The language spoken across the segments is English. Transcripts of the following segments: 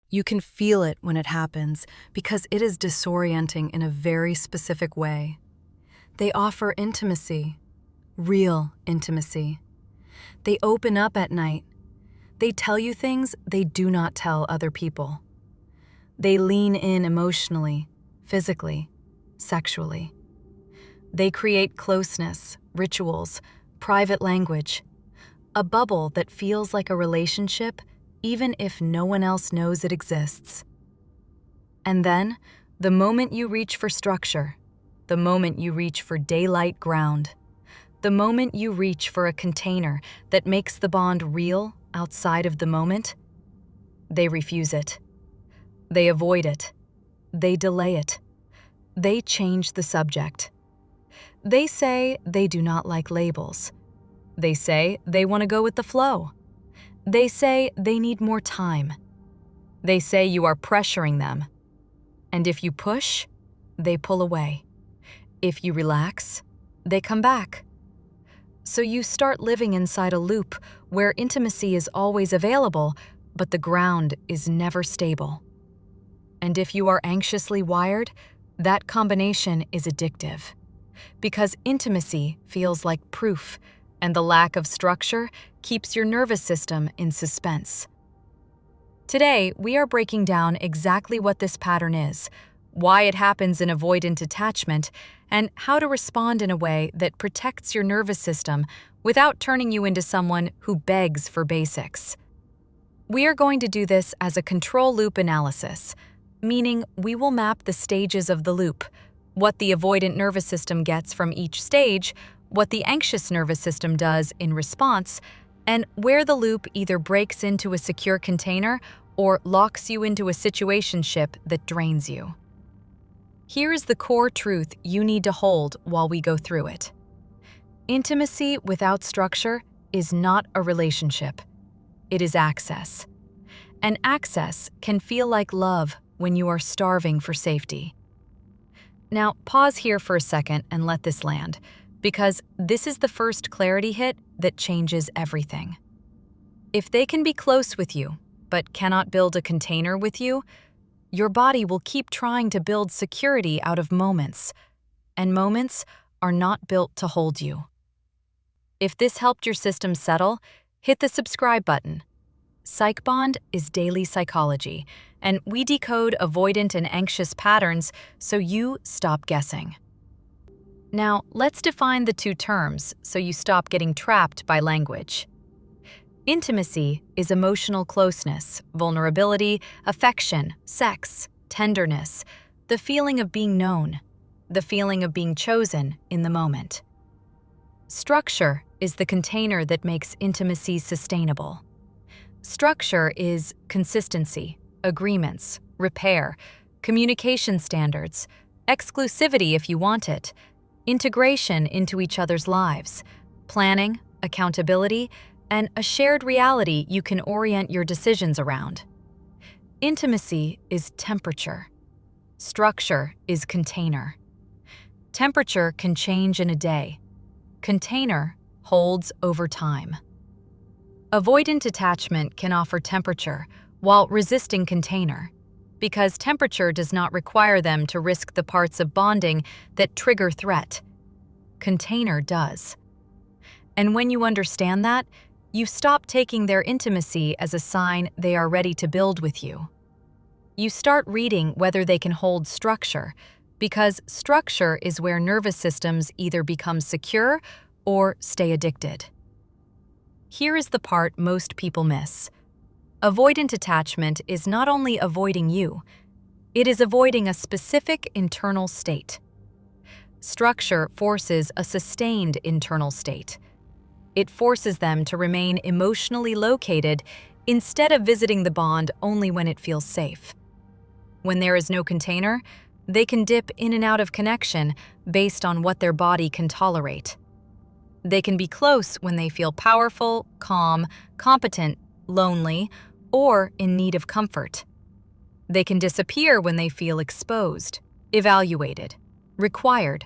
You can feel it when it happens because it is disorienting in a very specific way. They offer intimacy, real intimacy. They open up at night. They tell you things they do not tell other people. They lean in emotionally, physically, sexually. They create closeness, rituals, private language, a bubble that feels like a relationship even if no one else knows it exists. And then, the moment you reach for structure, the moment you reach for daylight ground, the moment you reach for a container that makes the bond real outside of the moment, they refuse it. They avoid it. They delay it. They change the subject. They say they do not like labels. They say they want to go with the flow. They say they need more time. They say you are pressuring them. And if you push, they pull away. If you relax, they come back. So you start living inside a loop where intimacy is always available, but the ground is never stable. And if you are anxiously wired, that combination is addictive. Because intimacy feels like proof, and the lack of structure keeps your nervous system in suspense. Today, we are breaking down exactly what this pattern is, why it happens in avoidant attachment, and how to respond in a way that protects your nervous system without turning you into someone who begs for basics. We are going to do this as a control loop analysis, meaning we will map the stages of the loop, what the avoidant nervous system gets from each stage, what the anxious nervous system does in response, and where the loop either breaks into a secure container or locks you into a situationship that drains you. Here is the core truth you need to hold while we go through it. Intimacy without structure is not a relationship. It is access. And access can feel like love when you are starving for safety. Now, pause here for a second and let this land, because this is the first clarity hit that changes everything. If they can be close with you, but cannot build a container with you, your body will keep trying to build security out of moments, and moments are not built to hold you. If this helped your system settle, hit the subscribe button. PsychBond is daily psychology, and we decode avoidant and anxious patterns so you stop guessing. Now, let's define the two terms so you stop getting trapped by language. Intimacy is emotional closeness, vulnerability, affection, sex, tenderness, the feeling of being known, the feeling of being chosen in the moment. Structure is the container that makes intimacy sustainable. Structure is consistency, agreements, repair, communication standards, exclusivity if you want it, integration into each other's lives, planning, accountability, and a shared reality you can orient your decisions around. Intimacy is temperature. Structure is container. Temperature can change in a day. Container holds over time. Avoidant attachment can offer temperature while resisting container, because temperature does not require them to risk the parts of bonding that trigger threat. Container does. And when you understand that, you stop taking their intimacy as a sign they are ready to build with you. You start reading whether they can hold structure, because structure is where nervous systems either become secure or stay addicted. Here is the part most people miss. Avoidant attachment is not only avoiding you, it is avoiding a specific internal state. Structure forces a sustained internal state. It forces them to remain emotionally located instead of visiting the bond only when it feels safe. When there is no container, they can dip in and out of connection based on what their body can tolerate. They can be close when they feel powerful, calm, competent, lonely, or in need of comfort. They can disappear when they feel exposed, evaluated, required,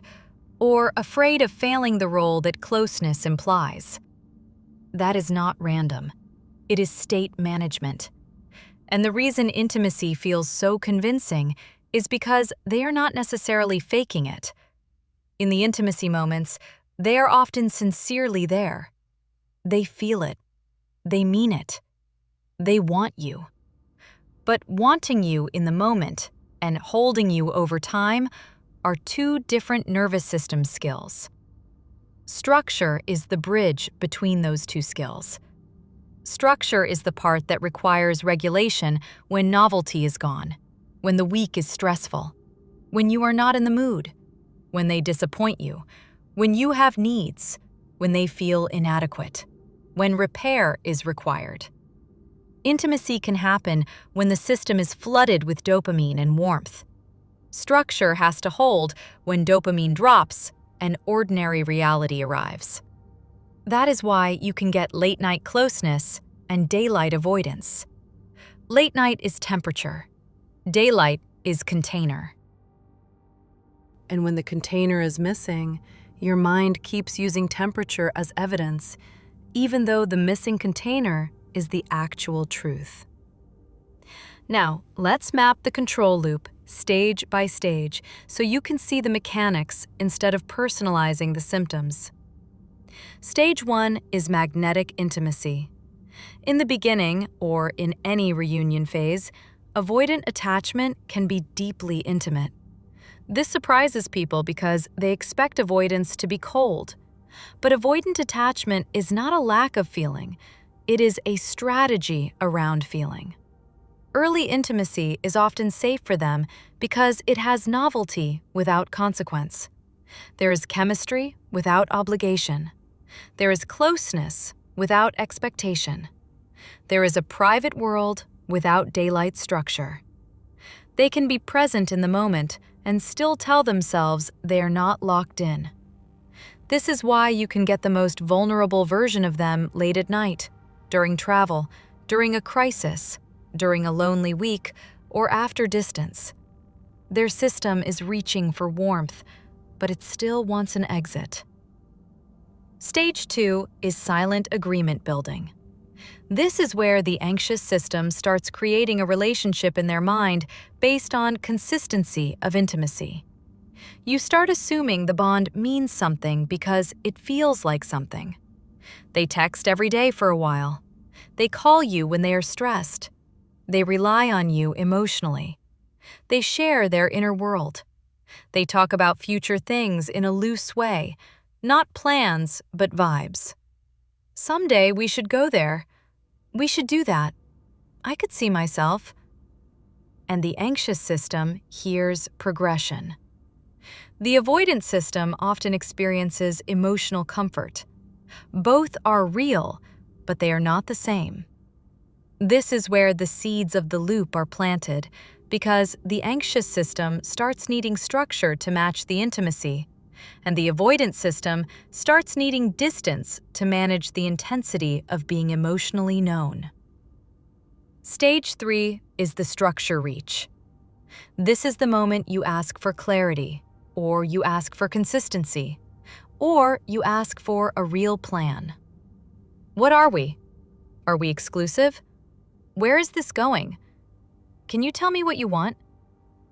or afraid of failing the role that closeness implies. That is not random. It is state management. And the reason intimacy feels so convincing is because they are not necessarily faking it. In the intimacy moments, they are often sincerely there. They feel it. They mean it. They want you. But wanting you in the moment and holding you over time are two different nervous system skills. Structure is the bridge between those two skills. Structure is the part that requires regulation when novelty is gone, when the week is stressful, when you are not in the mood, when they disappoint you, when you have needs, when they feel inadequate, when repair is required. Intimacy can happen when the system is flooded with dopamine and warmth. Structure has to hold when dopamine drops and ordinary reality arrives. That is why you can get late-night closeness and daylight avoidance. Late night is temperature. Daylight is container. And when the container is missing, your mind keeps using temperature as evidence, even though the missing container is the actual truth. Now, let's map the control loop stage by stage so you can see the mechanics instead of personalizing the symptoms. Stage 1 is magnetic intimacy. In the beginning, or in any reunion phase, avoidant attachment can be deeply intimate. This surprises people because they expect avoidance to be cold. But avoidant attachment is not a lack of feeling. It is a strategy around feeling. Early intimacy is often safe for them because it has novelty without consequence. There is chemistry without obligation. There is closeness without expectation. There is a private world without daylight structure. They can be present in the moment and still tell themselves they are not locked in. This is why you can get the most vulnerable version of them late at night, during travel, during a crisis, during a lonely week, or after distance. Their system is reaching for warmth, but it still wants an exit. Stage 2 is silent agreement building. This is where the anxious system starts creating a relationship in their mind based on consistency of intimacy. You start assuming the bond means something because it feels like something. They text every day for a while. They call you when they are stressed. They rely on you emotionally. They share their inner world. They talk about future things in a loose way, not plans, but vibes. Someday we should go there. We should do that. I could see myself. And the anxious system hears progression. The avoidant system often experiences emotional comfort. Both are real, but they are not the same. This is where the seeds of the loop are planted, because the anxious system starts needing structure to match the intimacy, and the avoidant system starts needing distance to manage the intensity of being emotionally known. Stage 3 is the structure reach. This is the moment you ask for clarity, or you ask for consistency, or you ask for a real plan. What are we? Are we exclusive? Where is this going? Can you tell me what you want?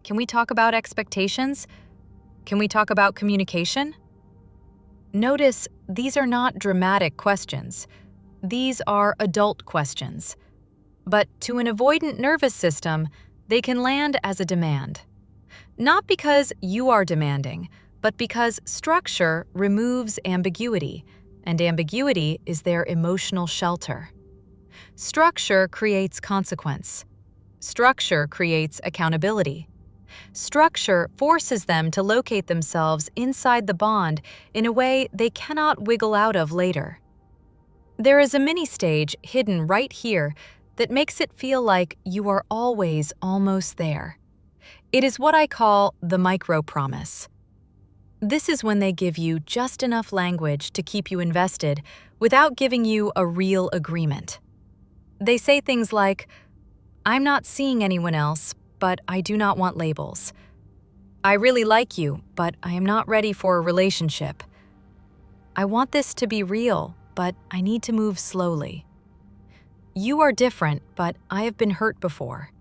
Can we talk about expectations? Can we talk about communication? Notice these are not dramatic questions. These are adult questions. But to an avoidant nervous system, they can land as a demand. Not because you are demanding, but because structure removes ambiguity, and ambiguity is their emotional shelter. Structure creates consequence. Structure creates accountability. Structure forces them to locate themselves inside the bond in a way they cannot wiggle out of later. There is a mini-stage hidden right here that makes it feel like you are always almost there. It is what I call the micro-promise. This is when they give you just enough language to keep you invested without giving you a real agreement. They say things like, "I'm not seeing anyone else, but I do not want labels. I really like you, but I am not ready for a relationship. I want this to be real, but I need to move slowly." "You are different, but I have been hurt before."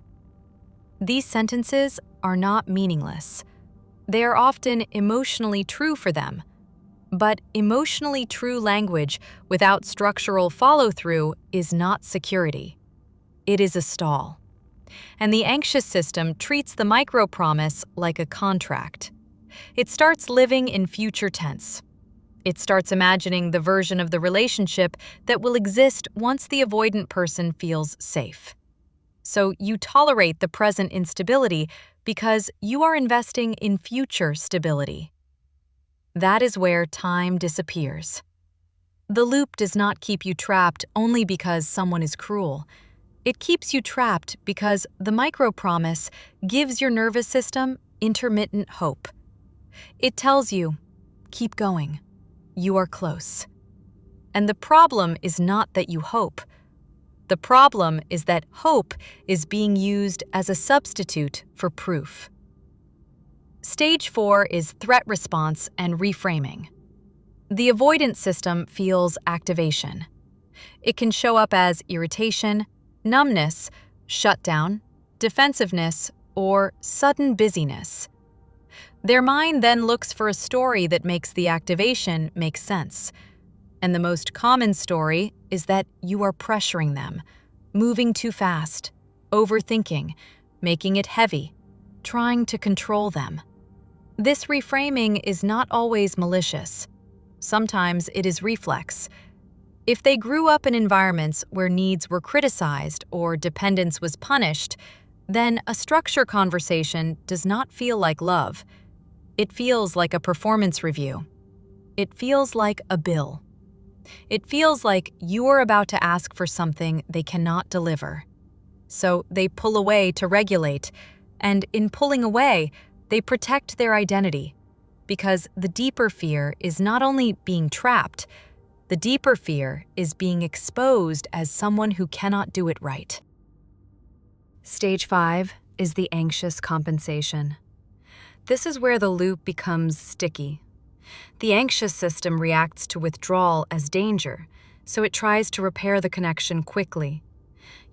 These sentences are not meaningless. They are often emotionally true for them. But emotionally true language without structural follow-through is not security. It is a stall. And the anxious system treats the micro-promise like a contract. It starts living in future tense. It starts imagining the version of the relationship that will exist once the avoidant person feels safe. So you tolerate the present instability because you are investing in future stability. That is where time disappears. The loop does not keep you trapped only because someone is cruel. It keeps you trapped because the micro-promise gives your nervous system intermittent hope. It tells you, keep going. You are close. And the problem is not that you hope. The problem is that hope is being used as a substitute for proof. Stage 4 is threat response and reframing. The avoidance system feels activation. It can show up as irritation, numbness, shutdown, defensiveness, or sudden busyness. Their mind then looks for a story that makes the activation make sense. And the most common story is that you are pressuring them, moving too fast, overthinking, making it heavy, trying to control them. This reframing is not always malicious. Sometimes it is reflex. If they grew up in environments where needs were criticized or dependence was punished, then a structure conversation does not feel like love. It feels like a performance review. It feels like a bill. It feels like you are about to ask for something they cannot deliver. So they pull away to regulate, and in pulling away, they protect their identity, because the deeper fear is not only being trapped, the deeper fear is being exposed as someone who cannot do it right. Stage 5 is the anxious compensation. This is where the loop becomes sticky. The anxious system reacts to withdrawal as danger, so it tries to repair the connection quickly.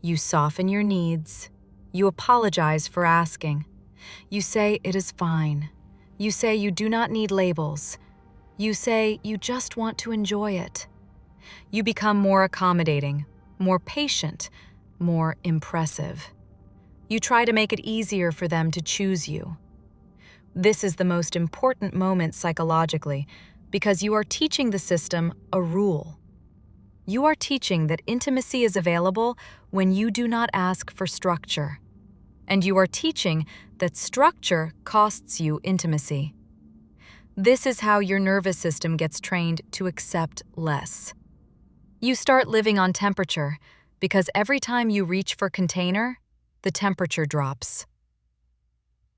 You soften your needs. You apologize for asking. You say it is fine. You say you do not need labels. You say you just want to enjoy it. You become more accommodating, more patient, more impressive. You try to make it easier for them to choose you. This is the most important moment psychologically because you are teaching the system a rule. You are teaching that intimacy is available when you do not ask for structure. And you are teaching that structure costs you intimacy. This is how your nervous system gets trained to accept less. You start living on temperature because every time you reach for container, the temperature drops.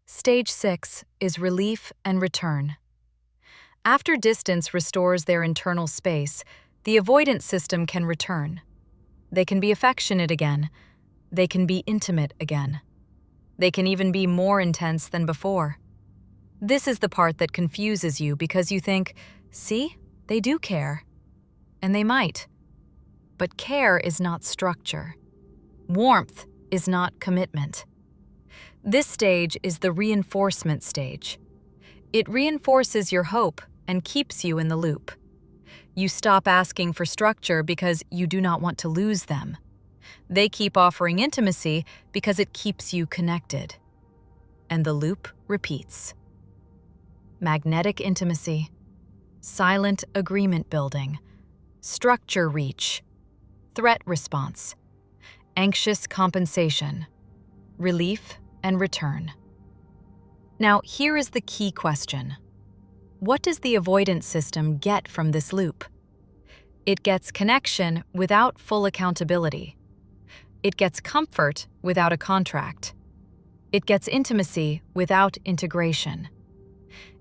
Stage 6 is relief and return. After distance restores their internal space, the avoidance system can return. They can be affectionate again. They can be intimate again. They can even be more intense than before. This is the part that confuses you because you think, see, they do care. And they might. But care is not structure. Warmth is not commitment. This stage is the reinforcement stage. It reinforces your hope and keeps you in the loop. You stop asking for structure because you do not want to lose them. They keep offering intimacy because it keeps you connected. And the loop repeats. Magnetic intimacy, silent agreement building, structure reach, threat response, anxious compensation, relief and return. Now, here is the key question. What does the avoidance system get from this loop? It gets connection without full accountability. It gets comfort without a contract. It gets intimacy without integration.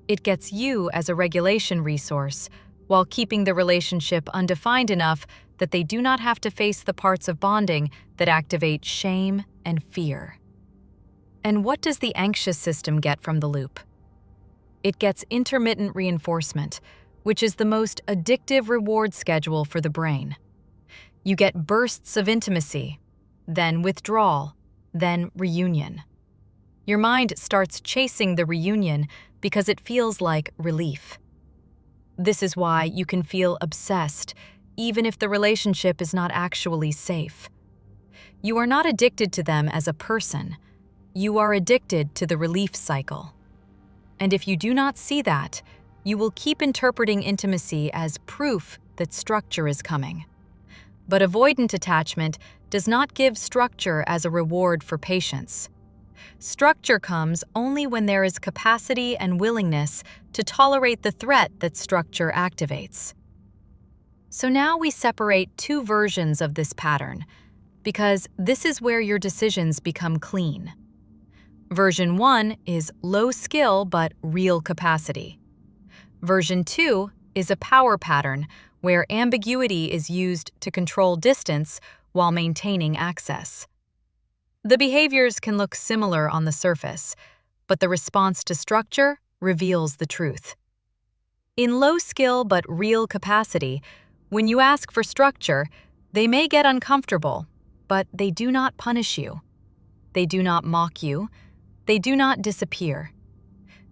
It gets you as a regulation resource while keeping the relationship undefined enough that they do not have to face the parts of bonding that activate shame and fear. And what does the anxious system get from the loop? It gets intermittent reinforcement, which is the most addictive reward schedule for the brain. You get bursts of intimacy, then withdrawal, then reunion. Your mind starts chasing the reunion because it feels like relief. This is why you can feel obsessed, even if the relationship is not actually safe. You are not addicted to them as a person. You are addicted to the relief cycle. And if you do not see that, you will keep interpreting intimacy as proof that structure is coming. But avoidant attachment does not give structure as a reward for patience. Structure comes only when there is capacity and willingness to tolerate the threat that structure activates. So now we separate two versions of this pattern, because this is where your decisions become clean. Version 1 is low skill but real capacity. Version 2 is a power pattern where ambiguity is used to control distance while maintaining access. The behaviors can look similar on the surface, but the response to structure reveals the truth. In low skill but real capacity, when you ask for structure, they may get uncomfortable, but they do not punish you. They do not mock you. They do not disappear.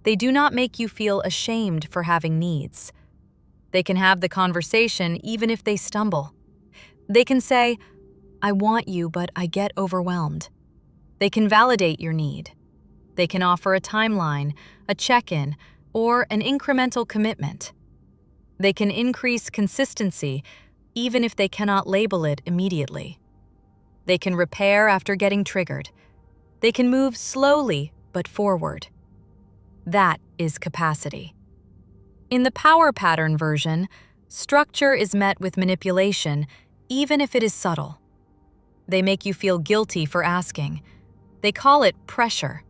They do not make you feel ashamed for having needs. They can have the conversation even if they stumble. They can say, "I want you, but I get overwhelmed." They can validate your need. They can offer a timeline, a check-in, or an incremental commitment. They can increase consistency even if they cannot label it immediately. They can repair after getting triggered. They can move slowly but forward. That is capacity. In the power pattern version, structure is met with manipulation even if it is subtle. They make you feel guilty for asking. They call it pressure.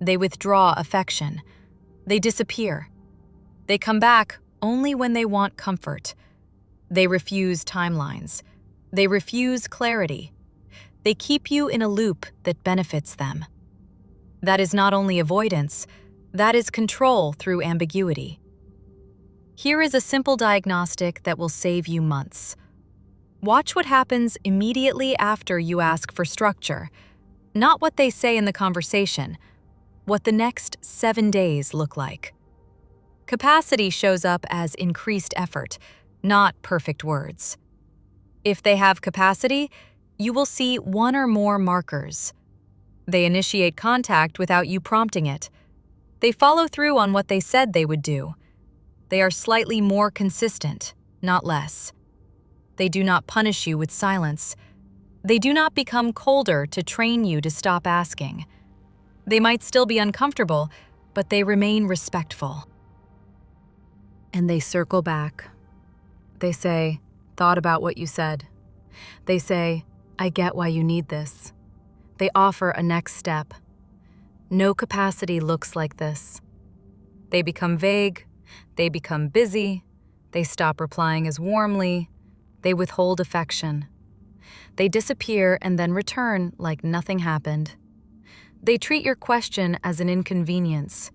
They withdraw affection. They disappear. They come back only when they want comfort. They refuse timelines. They refuse clarity. They keep you in a loop that benefits them. That is not only avoidance, that is control through ambiguity. Here is a simple diagnostic that will save you months. Watch what happens immediately after you ask for structure. Not what they say in the conversation, what the next 7 days look like. Capacity shows up as increased effort, not perfect words. If they have capacity, you will see one or more markers. They initiate contact without you prompting it. They follow through on what they said they would do. They are slightly more consistent, not less. They do not punish you with silence. They do not become colder to train you to stop asking. They might still be uncomfortable, but they remain respectful. And they circle back. They say, "Thought about what you said." They say, "I get why you need this." They offer a next step. No capacity looks like this. They become vague. They become busy. They stop replying as warmly. They withhold affection. They disappear and then return like nothing happened. They treat your question as an inconvenience.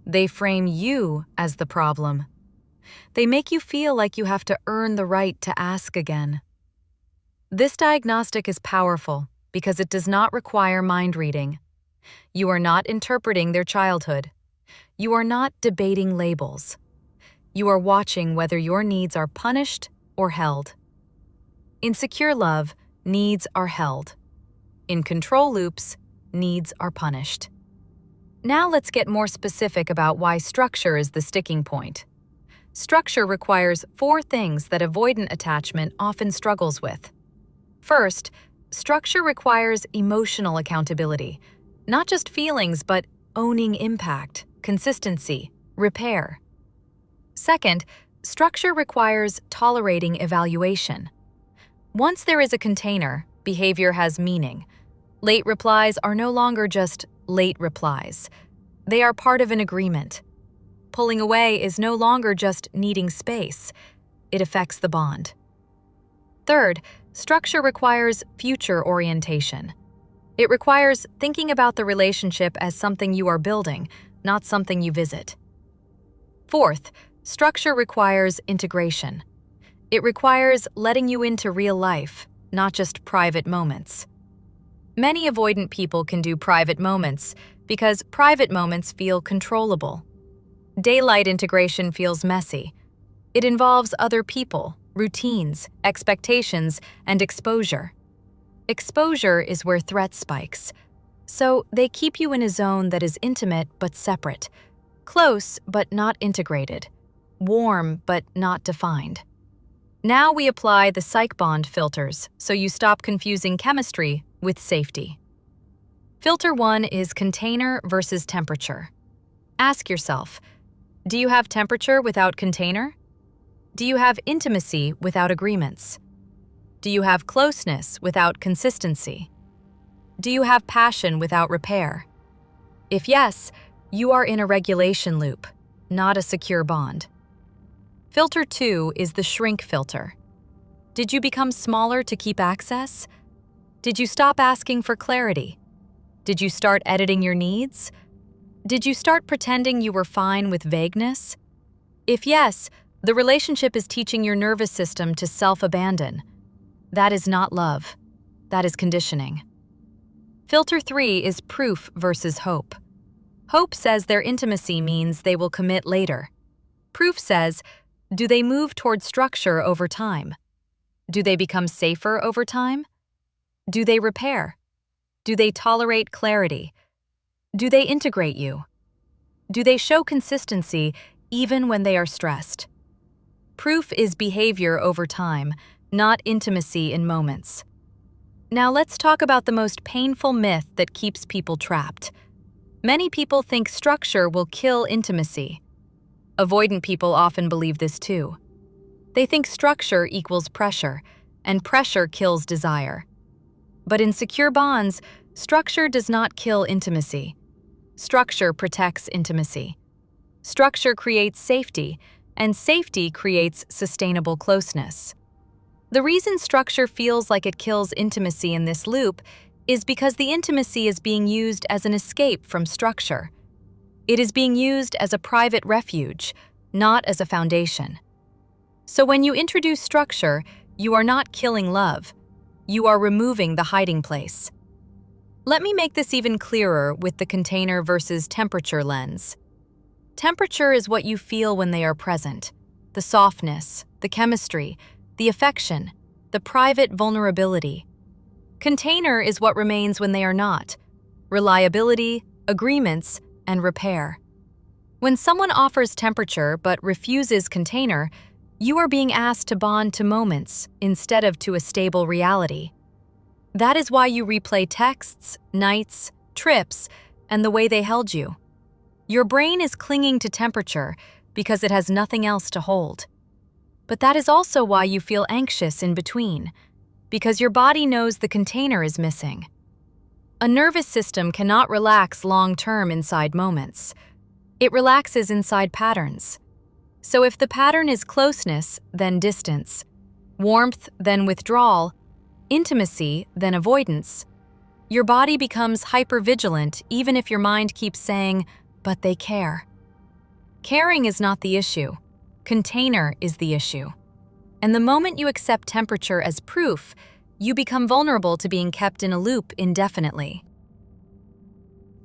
They frame you as the problem. They make you feel like you have to earn the right to ask again. This diagnostic is powerful because it does not require mind reading. You are not interpreting their childhood. You are not debating labels. You are watching whether your needs are punished or held. In secure love, needs are held. In control loops, needs are punished. Now let's get more specific about why structure is the sticking point. Structure requires 4 things that avoidant attachment often struggles with. First, structure requires emotional accountability, not just feelings, but owning impact, consistency, repair. Second, structure requires tolerating evaluation. Once there is a container, behavior has meaning. Late replies are no longer just late replies. They are part of an agreement. Pulling away is no longer just needing space. It affects the bond. Third, structure requires future orientation. It requires thinking about the relationship as something you are building, not something you visit. Fourth, structure requires integration. It requires letting you into real life, not just private moments. Many avoidant people can do private moments because private moments feel controllable. Daylight integration feels messy. It involves other people, routines, expectations, and exposure. Exposure is where threat spikes. So they keep you in a zone that is intimate but separate, close but not integrated, warm but not defined. Now we apply the PsychBond filters so you stop confusing chemistry with safety. Filter 1 is container versus temperature. Ask yourself, do you have temperature without container? Do you have intimacy without agreements? Do you have closeness without consistency? Do you have passion without repair? If yes, you are in a regulation loop, not a secure bond. Filter 2 is the shrink filter. Did you become smaller to keep access? Did you stop asking for clarity? Did you start editing your needs? Did you start pretending you were fine with vagueness? If yes, the relationship is teaching your nervous system to self-abandon. That is not love. That is conditioning. Filter 3 is proof versus hope. Hope says their intimacy means they will commit later. Proof says, do they move toward structure over time? Do they become safer over time? Do they repair? Do they tolerate clarity? Do they integrate you? Do they show consistency even when they are stressed? Proof is behavior over time, not intimacy in moments. Now let's talk about the most painful myth that keeps people trapped. Many people think structure will kill intimacy. Avoidant people often believe this too. They think structure equals pressure, and pressure kills desire. But in secure bonds, structure does not kill intimacy. Structure protects intimacy. Structure creates safety, and safety creates sustainable closeness. The reason structure feels like it kills intimacy in this loop is because the intimacy is being used as an escape from structure. It is being used as a private refuge, not as a foundation. So when you introduce structure, you are not killing love. You are removing the hiding place. Let me make this even clearer with the container versus temperature lens. Temperature is what you feel when they are present. The softness, the chemistry, the affection, the private vulnerability. Container is what remains when they are not. Reliability, agreements, and repair. When someone offers temperature but refuses container, you are being asked to bond to moments instead of to a stable reality. That is why you replay texts, nights, trips, and the way they held you. Your brain is clinging to temperature because it has nothing else to hold. But that is also why you feel anxious in between, because your body knows the container is missing. A nervous system cannot relax long-term inside moments. It relaxes inside patterns. So if the pattern is closeness, then distance, warmth, then withdrawal, intimacy, then avoidance, your body becomes hypervigilant even if your mind keeps saying, but they care. Caring is not the issue. Container is the issue. And the moment you accept temperature as proof, you become vulnerable to being kept in a loop indefinitely.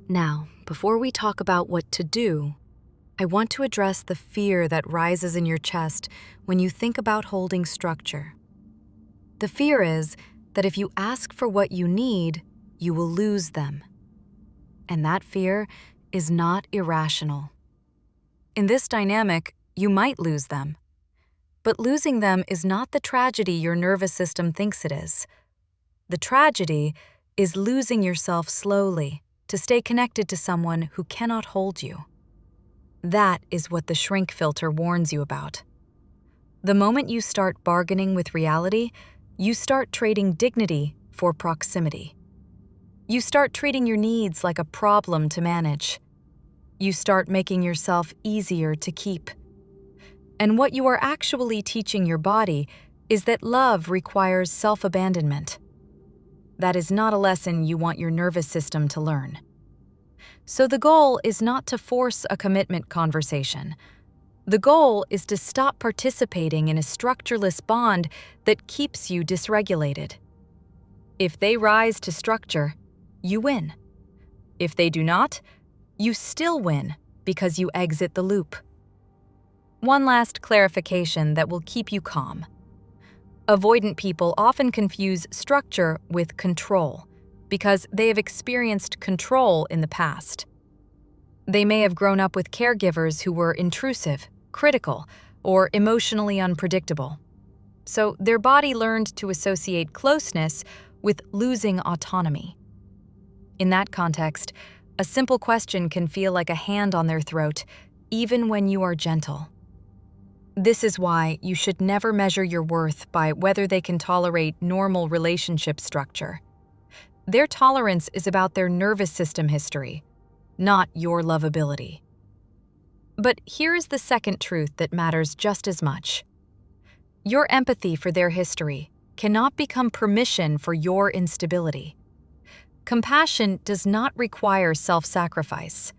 Now, before we talk about what to do, I want to address the fear that rises in your chest when you think about holding structure. The fear is that if you ask for what you need, you will lose them. And that fear is not irrational. In this dynamic, you might lose them. But losing them is not the tragedy your nervous system thinks it is. The tragedy is losing yourself slowly to stay connected to someone who cannot hold you. That is what the shrink filter warns you about. The moment you start bargaining with reality, you start trading dignity for proximity. You start treating your needs like a problem to manage. You start making yourself easier to keep. And what you are actually teaching your body is that love requires self-abandonment. That is not a lesson you want your nervous system to learn. So the goal is not to force a commitment conversation. The goal is to stop participating in a structureless bond that keeps you dysregulated. If they rise to structure, you win. If they do not, you still win because you exit the loop. One last clarification that will keep you calm. Avoidant people often confuse structure with control because they have experienced control in the past. They may have grown up with caregivers who were intrusive, critical, or emotionally unpredictable. So their body learned to associate closeness with losing autonomy. In that context, a simple question can feel like a hand on their throat, even when you are gentle. This is why you should never measure your worth by whether they can tolerate normal relationship structure. Their tolerance is about their nervous system history, not your lovability. But here is the second truth that matters just as much. Your empathy for their history cannot become permission for your instability. Compassion does not require self-sacrifice.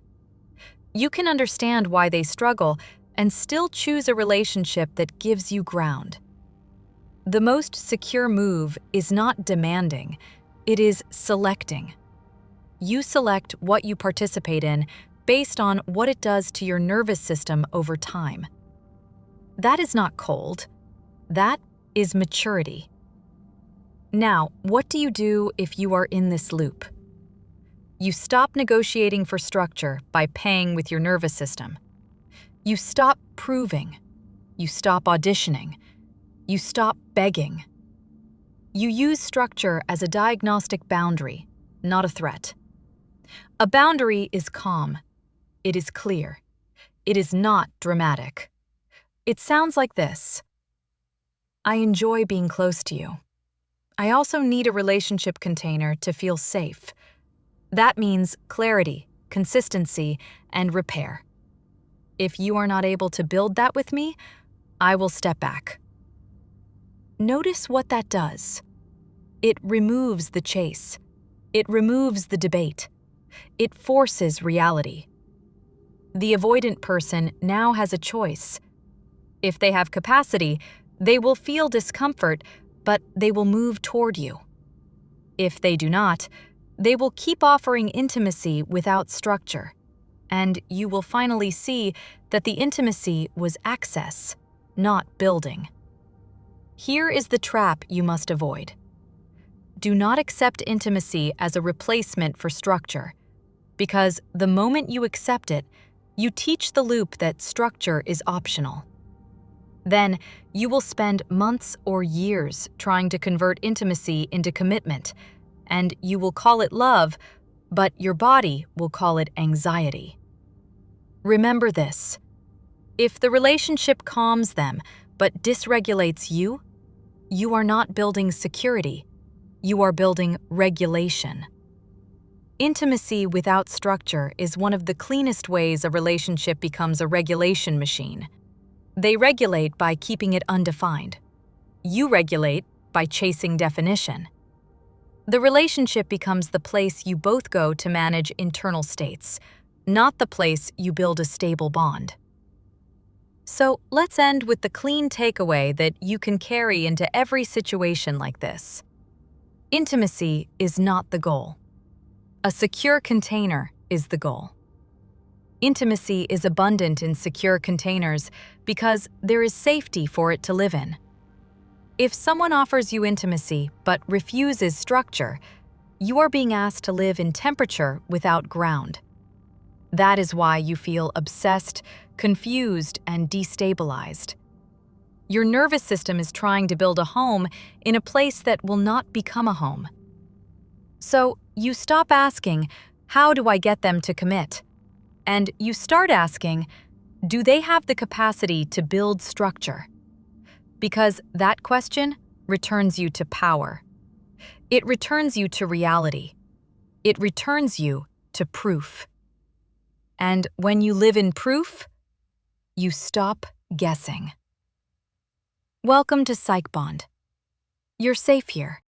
You can understand why they struggle and still choose a relationship that gives you ground. The most secure move is not demanding, it is selecting. You select what you participate in based on what it does to your nervous system over time. That is not cold. That is maturity. Now, what do you do if you are in this loop? You stop negotiating for structure by paying with your nervous system. You stop proving. You stop auditioning. You stop begging. You use structure as a diagnostic boundary, not a threat. A boundary is calm. It is clear. It is not dramatic. It sounds like this. I enjoy being close to you. I also need a relationship container to feel safe. That means clarity, consistency, and repair. If you are not able to build that with me, I will step back. Notice what that does. It removes the chase. It removes the debate. It forces reality. The avoidant person now has a choice. If they have capacity, they will feel discomfort, but they will move toward you. If they do not, they will keep offering intimacy without structure, and you will finally see that the intimacy was access, not building. Here is the trap you must avoid. Do not accept intimacy as a replacement for structure, because the moment you accept it, you teach the loop that structure is optional. Then, you will spend months or years trying to convert intimacy into commitment, and you will call it love, but your body will call it anxiety. Remember this. If the relationship calms them but dysregulates you, you are not building security. You are building regulation. Intimacy without structure is one of the cleanest ways a relationship becomes a regulation machine. They regulate by keeping it undefined. You regulate by chasing definition. The relationship becomes the place you both go to manage internal states, not the place you build a stable bond. So let's end with the clean takeaway that you can carry into every situation like this. Intimacy is not the goal. A secure container is the goal. Intimacy is abundant in secure containers because there is safety for it to live in. If someone offers you intimacy but refuses structure, you are being asked to live in temperature without ground. That is why you feel obsessed, confused, and destabilized. Your nervous system is trying to build a home in a place that will not become a home. So you stop asking, how do I get them to commit? And you start asking, do they have the capacity to build structure? Because that question returns you to power. It returns you to reality. It returns you to proof. And when you live in proof, you stop guessing. Welcome to PsychBond. You're safe here.